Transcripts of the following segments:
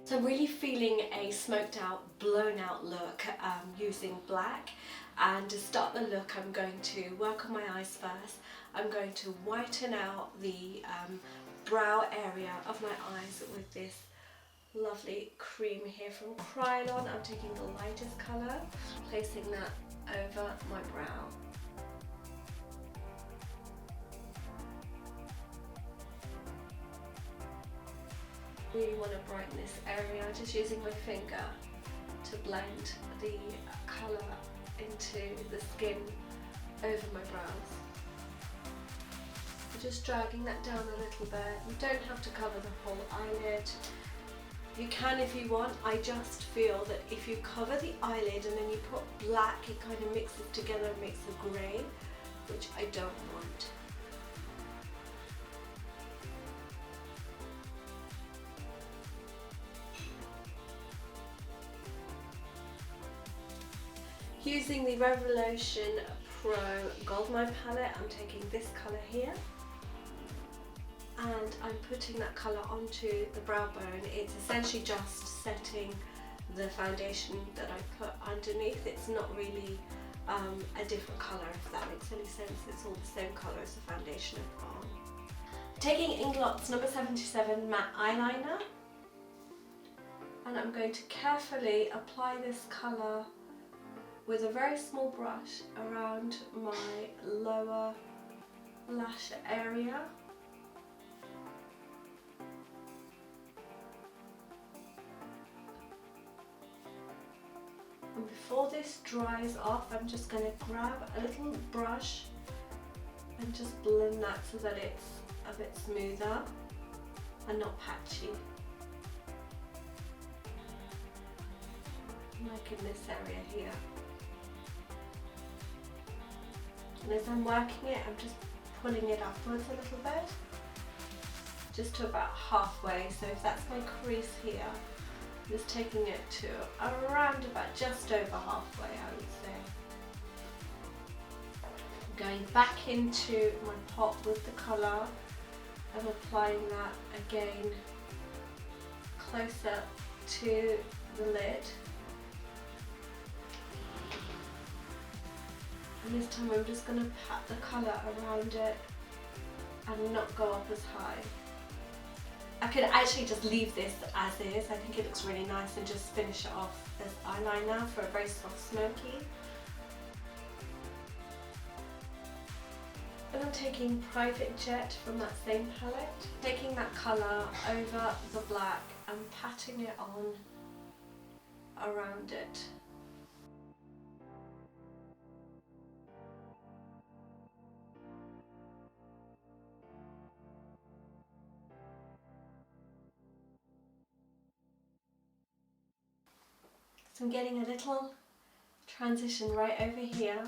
So I'm really feeling a smoked out, blown out look using black, and to start the look I'm going to work on my eyes first. I'm going to whiten out the brow area of my eyes with this lovely cream here from Krylon. I'm taking the lightest colour, placing that over my brow. Really want to brighten this area, just using my finger to blend the colour into the skin over my brows. I'm just dragging that down a little bit. You don't have to cover the whole eyelid. You can if you want. I just feel that if you cover the eyelid and then you put black, it kind of mixes together and makes a grey, which I don't want. Using the Revolution Pro Goldmine palette, I'm taking this colour here and I'm putting that colour onto the brow bone. It's essentially just setting the foundation that I put underneath. It's not really a different colour, if that makes any sense. It's all the same colour as the foundation I've got on. Taking Inglot's number 77 matte eyeliner, and I'm going to carefully apply this colour with a very small brush around my lower lash area. And before this dries off, I'm just going to grab a little brush and just blend that so that it's a bit smoother and not patchy. Like in this area here. And as I'm working it, I'm just pulling it upwards a little bit, just to about halfway. So if that's my crease here, I'm just taking it to around about just over halfway, I would say. I'm going back into my pot with the colour and applying that again closer to the lid. And this time I'm just going to pat the colour around it and not go up as high. I could actually just leave this as is. I think it looks really nice, and just finish it off as eyeliner for a very soft smoky. And I'm taking Private Jet from that same palette, taking that colour over the black and patting it on around it. So I'm getting a little transition right over here,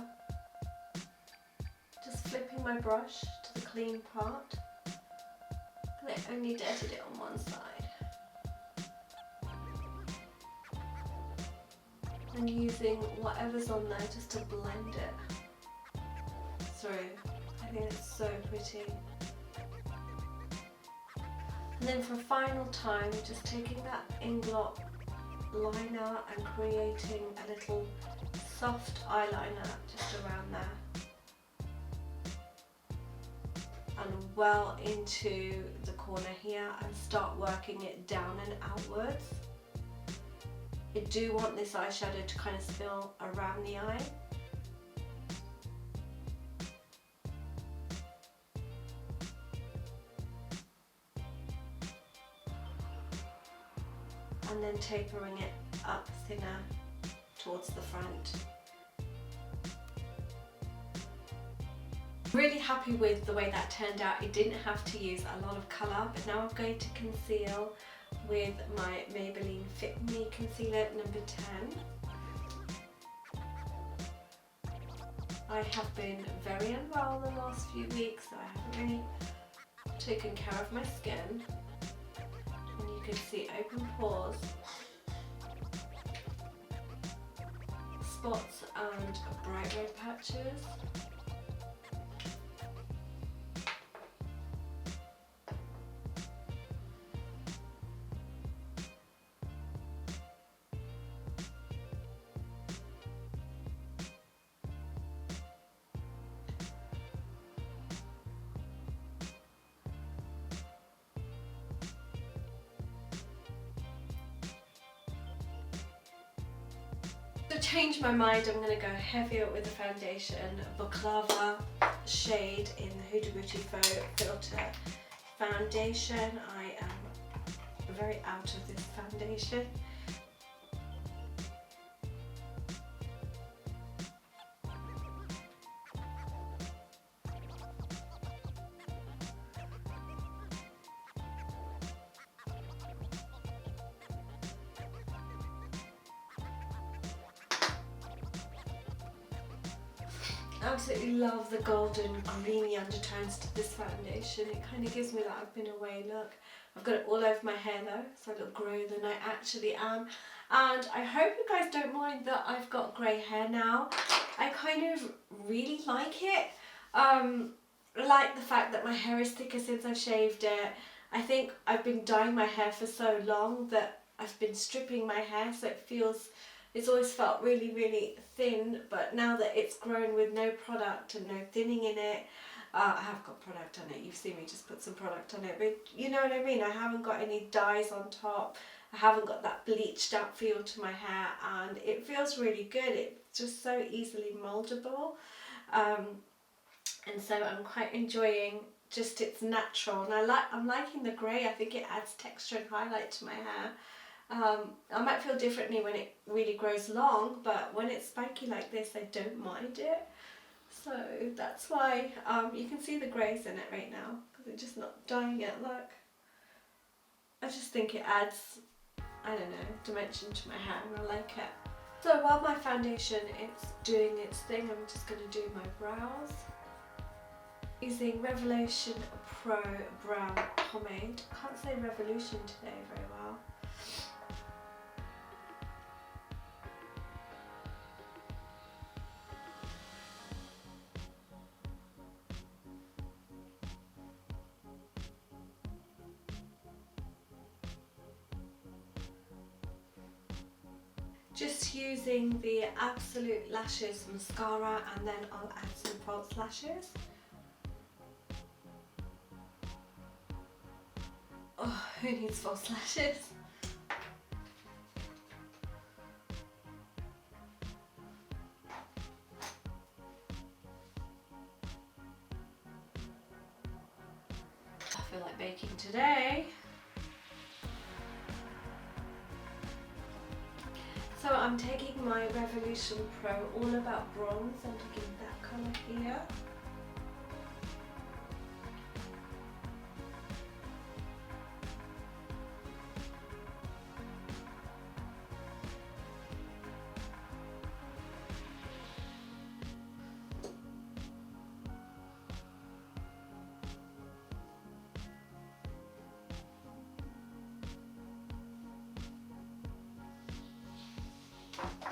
just flipping my brush to the clean part, and I only dirtied it on one side, and using whatever's on there just to blend it through. I think it's so pretty. And then for a final time, just taking that Inglot liner and creating a little soft eyeliner just around there and well into the corner here, and start working it down and outwards. I do want this eyeshadow to kind of spill around the eye. And then tapering it up thinner towards the front. Really happy with the way that turned out. It didn't have to use a lot of colour, but now I'm going to conceal with my Maybelline Fit Me Concealer number 10. I have been very unwell the last few weeks, so I haven't really taken care of my skin. And you can see open pores, spots and bright red patches. change my mind, I'm going to go heavier with the foundation. Baklava shade in the Huda Beauty Faux Filter foundation. I am very out of this foundation. Absolutely love the golden greeny undertones to this foundation. It kind of gives me that I've been away look. I've got it all over my hair though, so I look greyer than I actually am. And I hope you guys don't mind that I've got grey hair now. I kind of really like it. I like the fact that my hair is thicker since I've shaved it. I think I've been dyeing my hair for so long that I've been stripping my hair, so it's always felt really, really thin, but now that it's grown with no product and no thinning in it, I have got product on it. You've seen me just put some product on it, but you know what I mean? I haven't got any dyes on top. I haven't got that bleached out feel to my hair, and it feels really good. It's just so easily moldable. And so I'm quite enjoying just its natural, and I'm liking the grey. I think it adds texture and highlight to my hair. I might feel differently when it really grows long, but when it's spiky like this, I don't mind it. So that's why you can see the greys in it right now, because it's just not dyeing it. Look, I just think it adds, I don't know, dimension to my hair, and I like it. So while my foundation is doing its thing, I'm just going to do my brows using Revolution Pro Brow Pomade. I can't say Revolution today very well. Just using the Absolute Lashes mascara, and then I'll add some false lashes. Oh, who needs false lashes? I feel like baking today. So I'm taking my Revolution Pro All About Bronze, I'm taking that colour here.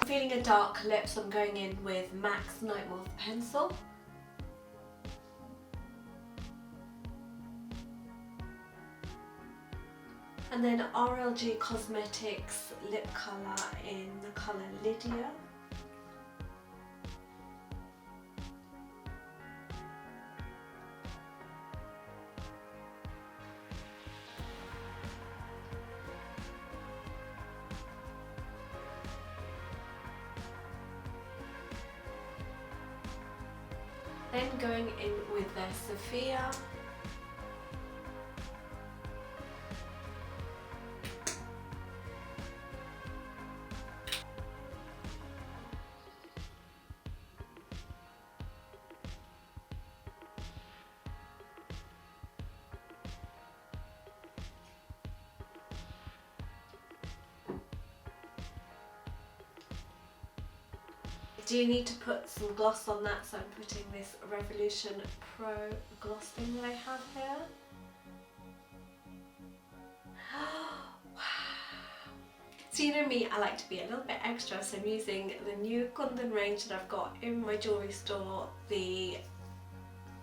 Feeling a dark lip, so I'm going in with MAC's Night Moth pencil. And then RLG Cosmetics lip colour in the colour Lydia. Then going in with their SOPHIA. I do need to put some gloss on that, so I'm putting this Revolution Pro gloss thing that I have here. Wow. So you know me, I like to be a little bit extra, so I'm using the new Kundan range that I've got in my jewellery store, the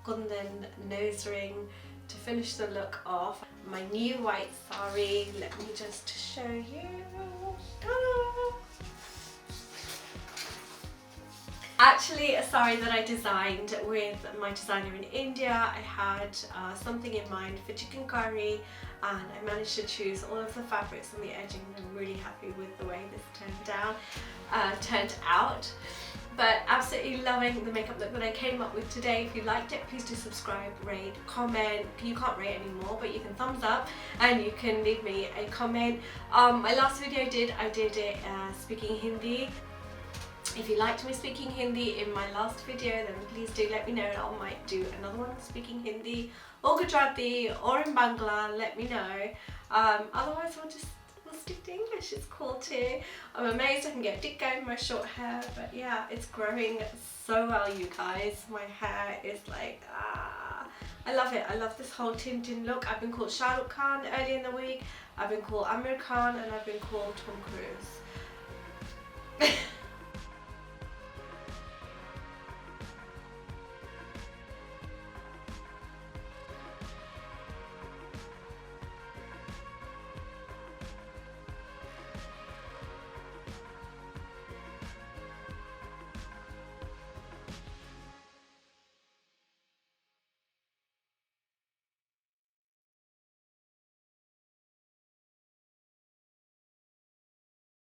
Kundan nose ring to finish the look off. My new white saree, let me just show you. Ta-da! Actually a saree that I designed with my designer in India. I had something in mind for chicken curry, and I managed to choose all of the fabrics and the edging, and I'm really happy with the way this turned out. But absolutely loving the makeup look that I came up with today. If you liked it, please do subscribe, rate, comment. You can't rate anymore, but you can thumbs up and you can leave me a comment. My last video I did it speaking Hindi. If you liked me speaking Hindi in my last video, then please do let me know, and I might do another one speaking Hindi or Gujarati or in Bangla. Let me know. Otherwise we'll stick to English. It's cool too. I'm amazed I can get tikka in my short hair, but yeah, it's growing so well, you guys. My hair is like, I love it. I love this whole Tintin look. I've been called Shah Rukh Khan earlier in the week, I've been called Amir Khan, and I've been called Tom Cruise.